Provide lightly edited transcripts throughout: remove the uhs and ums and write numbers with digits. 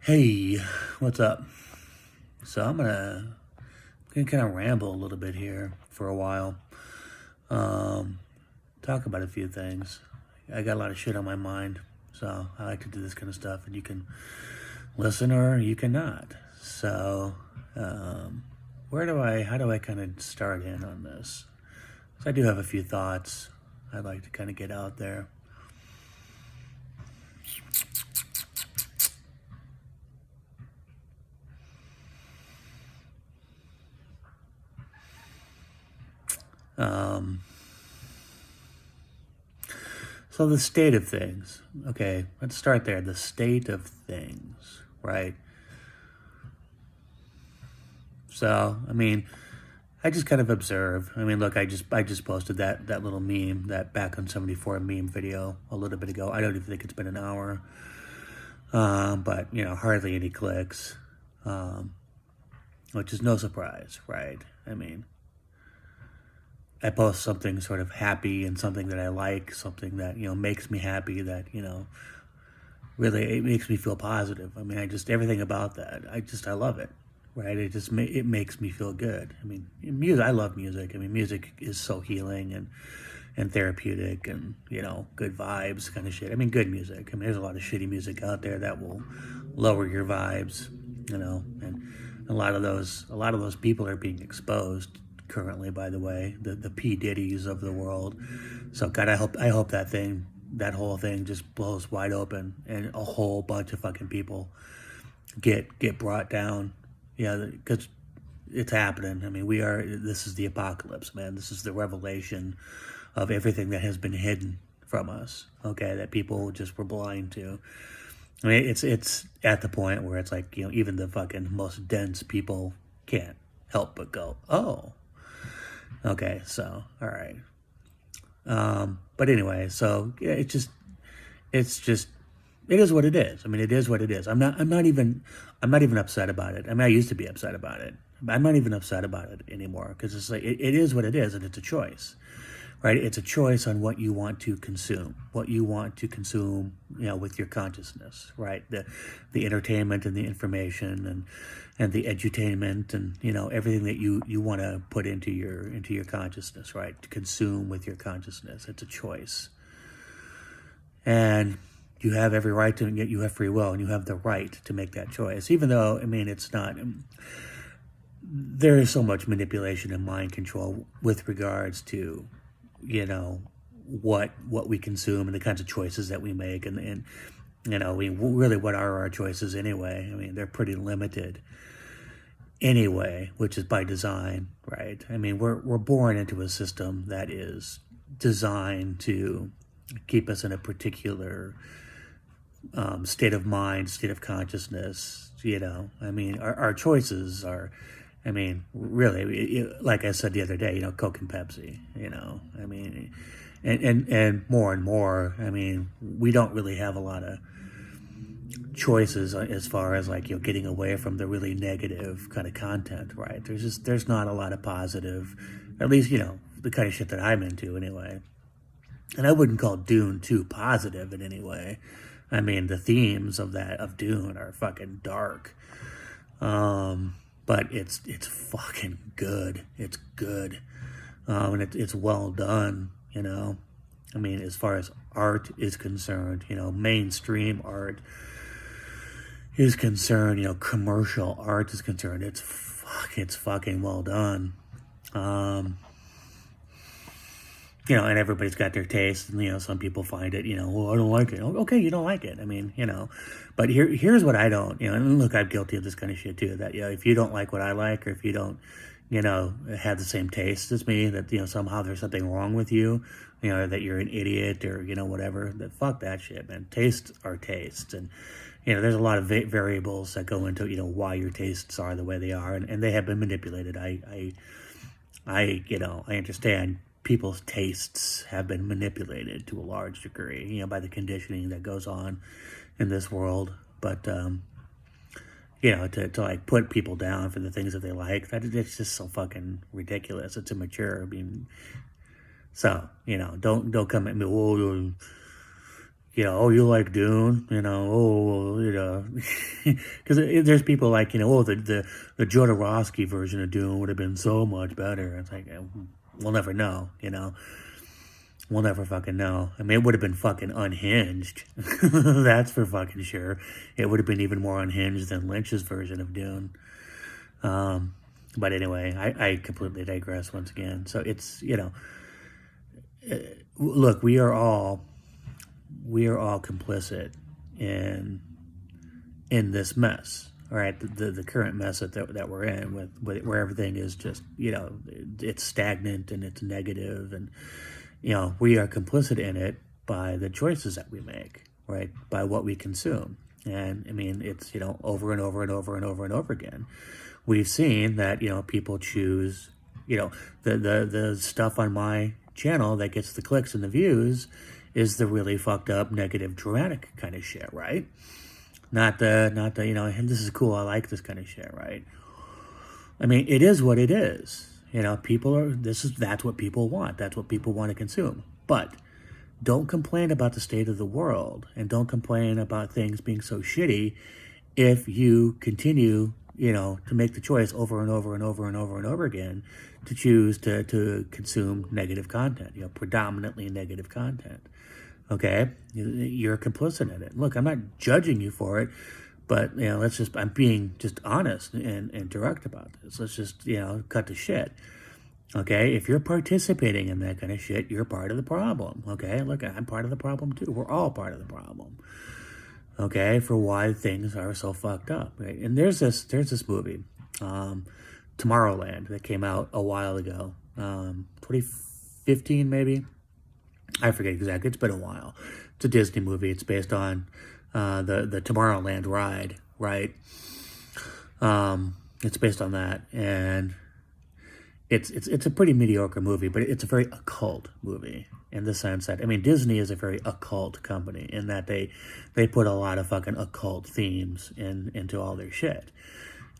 Hey, what's up? So I'm gonna kind of ramble a little bit here for a while. Um, Talk about a few things. I got a lot of shit on my mind, so I like to do this kind of stuff, and you can listen or you cannot. So, how do I kind of start in on this? So I do have a few thoughts I'd like to kind of get out there. Um, So the state of things. Okay, let's start there. The state of things, right? So, I just kind of observe. Look, I just posted that little meme, that back on 74 meme video a little bit ago. I don't even think it's been an hour. But hardly any clicks. Um, which is no surprise, right? I post something sort of happy and something that I like, something that makes me happy, that really it makes me feel positive. I just everything about that. I love it, right? It makes me feel good. Music. I love music. Music is so healing and therapeutic and good vibes kind of shit. Good music. There's a lot of shitty music out there that will lower your vibes, and a lot of those people are being exposed currently, by the way, the P Diddy's of the world. So God, I hope that whole thing just blows wide open and a whole bunch of fucking people get brought down. Yeah, because it's happening. This is the apocalypse, man. This is the revelation of everything that has been hidden from us. Okay, that people just were blind to. It's at the point where it's like even the fucking most dense people can't help but go, oh, okay, so all right. But anyway, so yeah, it's just it is what it is. It is what it is. I'm not even upset about it. I used to be upset about it. I'm not even upset about it anymore because it's like it is what it is, and it's a choice, right? It's a choice on what you want to consume, with your consciousness, right? The entertainment and the information and the edutainment and everything that you want to put into your consciousness, right? To consume with your consciousness. It's a choice, and you have every right to. Yet you have free will, and you have the right to make that choice, even though it's not. There is so much manipulation and mind control with regards to what we consume and the kinds of choices that we make, and really, what are our choices anyway? They're pretty limited anyway, which is by design, right? We're born into a system that is designed to keep us in a particular state of mind, state of consciousness. Our choices are. Really, like I said the other day, Coke and Pepsi. And more and more. We don't really have a lot of choices as far as like getting away from the really negative kind of content, right? There's not a lot of positive, at least the kind of shit that I'm into anyway. And I wouldn't call Dune too positive in any way. The themes of Dune are fucking dark. But it's fucking good. It's good, and it's well done. As far as art is concerned, mainstream art is concerned, commercial art is concerned. It's fucking well done. And everybody's got their taste, and some people find it, well, I don't like it. Okay, you don't like it. But here's what I don't, and look, I'm guilty of this kind of shit too. That if you don't like what I like, or if you don't, have the same taste as me, that somehow there's something wrong with you, that you're an idiot or whatever. That fuck that shit, man. Tastes are tastes, and there's a lot of variables that go into why your tastes are the way they are, and they have been manipulated. I understand people's tastes have been manipulated to a large degree, by the conditioning that goes on in this world. But, to like put people down for the things that they like, it's just so fucking ridiculous. It's immature. So, don't come at me, oh, you like Dune, because there's people like, oh, the Jodorowsky version of Dune would have been so much better. It's like, we'll never know, we'll never fucking know. I mean, it would have been fucking unhinged. That's for fucking sure. It would have been even more unhinged than Lynch's version of Dune. But anyway, I completely digress once again. So it's, look, we are all complicit in this mess. All right, the current mess that we're in with where everything is just, it's stagnant and it's negative, and we are complicit in it by the choices that we make, right? By what we consume. And I mean, it's, over and over and over and over and over again. We've seen that, people choose, the stuff on my channel that gets the clicks and the views is the really fucked up, negative, dramatic kind of shit, right? Not the, and this is cool, I like this kind of shit, right? I mean, it is what it is. That's what people want. That's what people want to consume. But don't complain about the state of the world, and don't complain about things being so shitty if you continue, to make the choice over and over and over and over and over again to choose to consume negative content, predominantly negative content. Okay? You're complicit in it. Look, I'm not judging you for it, but, I'm being just honest and direct about this. Let's just, cut the shit. Okay? If you're participating in that kind of shit, you're part of the problem. Okay? Look, I'm part of the problem too. We're all part of the problem. Okay? For why things are so fucked up. Right? And there's this movie, Tomorrowland, that came out a while ago. 2015 maybe? I forget exactly. It's been a while. It's a Disney movie. It's based on the Tomorrowland ride, right? It's based on that, and it's a pretty mediocre movie, but it's a very occult movie in the sense that, I mean, Disney is a very occult company in that they put a lot of fucking occult themes into all their shit.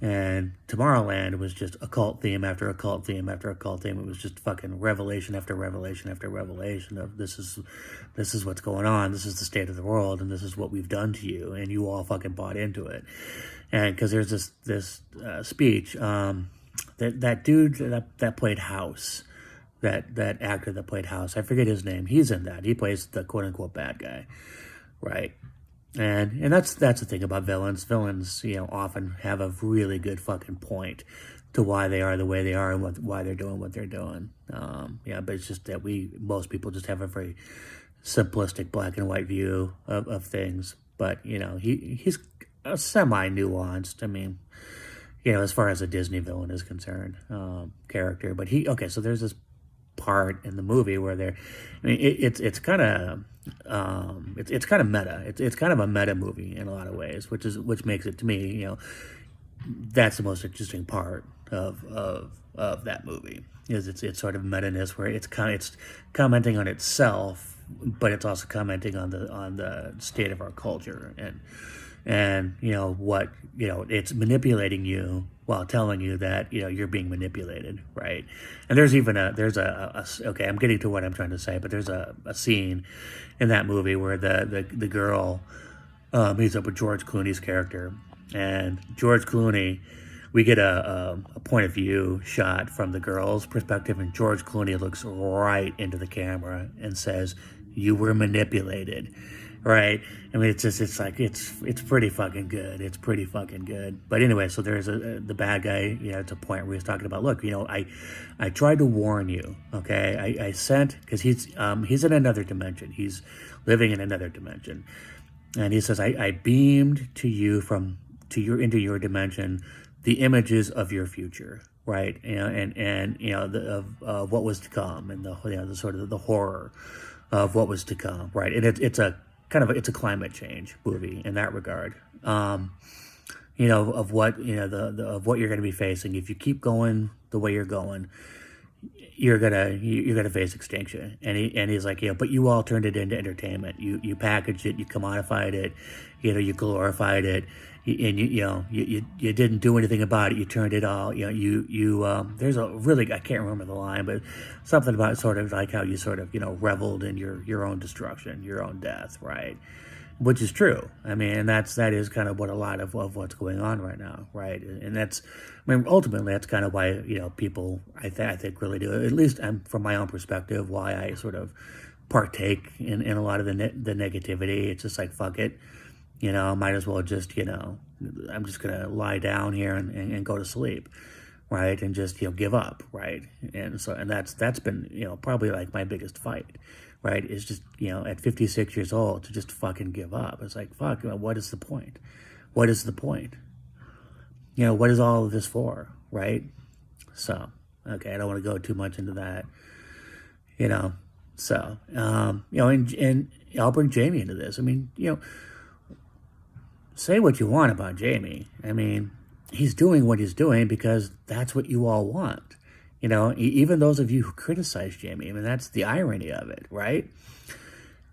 And Tomorrowland was just occult theme after occult theme after occult theme. It was just fucking revelation after revelation after revelation of this is what's going on. This is the state of the world, and this is what we've done to you, and you all fucking bought into it. And because there's this speech, that dude that played House, that actor that played House, I forget his name. He's in that. He plays the quote unquote bad guy, right? And that's the thing about villains. Villains, often have a really good fucking point to why they are the way they are and why they're doing what they're doing. But it's just that most people just have a very simplistic black and white view of things. But, he's a semi-nuanced, I mean, as far as a Disney villain is concerned, character. But so there's this part in the movie where it's kind of it's kind of meta. It's kind of a meta movie in a lot of ways, which makes it, to me, that's the most interesting part of that movie. Is it's sort of meta-ness where it's commenting on itself, but it's also commenting on the state of our culture and what it's manipulating you while telling you that you're being manipulated, right? And there's okay, I'm getting to what I'm trying to say, but there's a scene in that movie where the girl meets up with George Clooney's character, and George Clooney, we get a point of view shot from the girl's perspective, and George Clooney looks right into the camera and says, "You were manipulated." Right? I mean, it's pretty fucking good. It's pretty fucking good. But anyway, so there's the bad guy, it's a point where he's talking about, look, I tried to warn you, okay? I sent, because he's in another dimension. He's living in another dimension. And he says, I beamed to you into your dimension the images of your future, right? And of what was to come, and the sort of the horror of what was to come, right? And it's a climate change movie in that regard, of what of what you're going to be facing if you keep going the way you're going. You're gonna face extinction, and he's like, but you all turned it into entertainment. You packaged it, you commodified it, you glorified it, and you didn't do anything about it. You turned it all. There's a really, I can't remember the line, but something about sort of like how you sort of reveled in your own destruction, your own death, right? Which is true. I mean, and that is kind of what a lot of what's going on right now, right? And that's, I mean, ultimately that's kind of why people I think really do, at least from my own perspective, why I sort of partake in a lot of the negativity. It's just like, fuck it. Might as well just, I'm just going to lie down here and go to sleep, right? And just, give up, right? And so, and that's been, probably like my biggest fight, right? Is just, at 56 years old to just fucking give up. It's like, fuck, what is the point? What is the point? What is all of this for, right? So, okay, I don't want to go too much into that, So, and I'll bring Jamie into this. I mean, say what you want about Jamie. I mean, he's doing what he's doing because that's what you all want. Even those of you who criticize Jamie, I mean, that's the irony of it, right?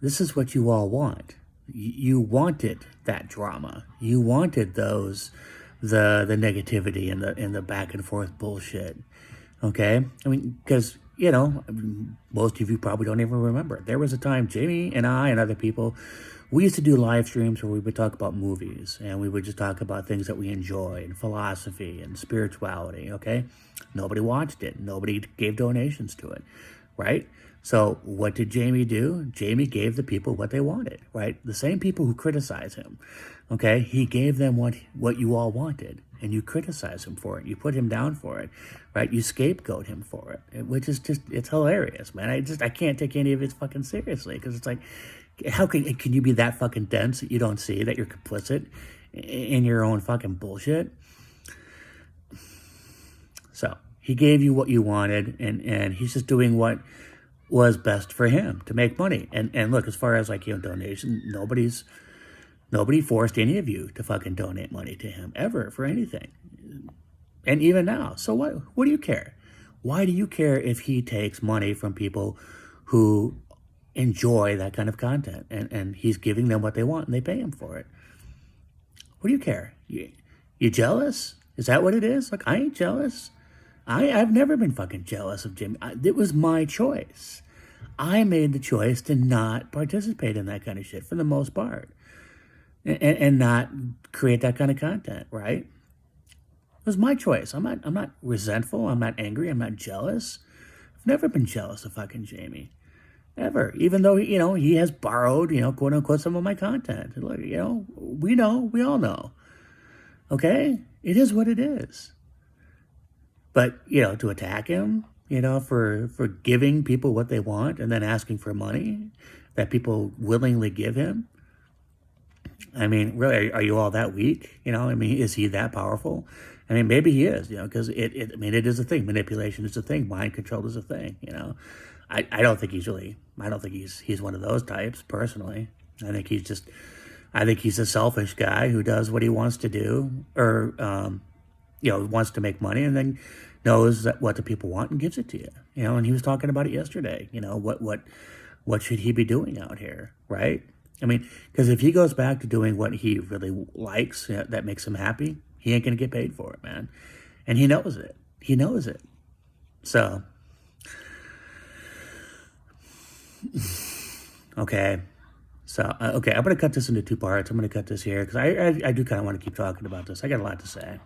This is what you all want. You wanted that drama. You wanted the negativity and the back and forth bullshit. Okay? I mean, because, most of you probably don't even remember. There was a time Jamie and I and other people, we used to do live streams where we would talk about movies and we would just talk about things that we enjoy and philosophy and spirituality, okay? Nobody watched it. Nobody gave donations to it, right? So what did Jamie do? Jamie gave the people what they wanted, right? The same people who criticize him, okay? He gave them what you all wanted, and you criticize him for it. You put him down for it, right? You scapegoat him for it, which is just, it's hilarious, man. I can't take any of it fucking seriously because it's like, how can you be that fucking dense that you don't see that you're complicit in your own fucking bullshit? So he gave you what you wanted, and he's just doing what was best for him to make money. And look, as far as like donation, nobody forced any of you to fucking donate money to him ever for anything, and even now. So what do you care? Why do you care if he takes money from people who enjoy that kind of content and he's giving them what they want and they pay him for it? What do you care? You jealous? Is that what it is? Like, I ain't jealous. I've never been fucking jealous of Jimmy. It was my choice. I made the choice to not participate in that kind of shit for the most part, and not create that kind of content, right? It was my choice. I'm not resentful. I'm not angry. I'm not jealous. I've never been jealous of fucking Jamie. Ever. Even though, he has borrowed, quote unquote, some of my content. Look, we all know. Okay? It is what it is. But, to attack him, for giving people what they want and then asking for money that people willingly give him. I mean, really, are you all that weak? I mean, is he that powerful? I mean, maybe he is, because it is a thing. Manipulation is a thing. Mind control is a thing, I don't think he's one of those types, personally. I think he's a selfish guy who does what he wants to do, or, wants to make money and then knows what the people want and gives it to you. And he was talking about it yesterday. What should he be doing out here, right? I mean, because if he goes back to doing what he really likes, that makes him happy, he ain't going to get paid for it, man. And he knows it. He knows it. So, okay. So, I'm going to cut this into two parts. I'm going to cut this here because I do kind of want to keep talking about this. I got a lot to say.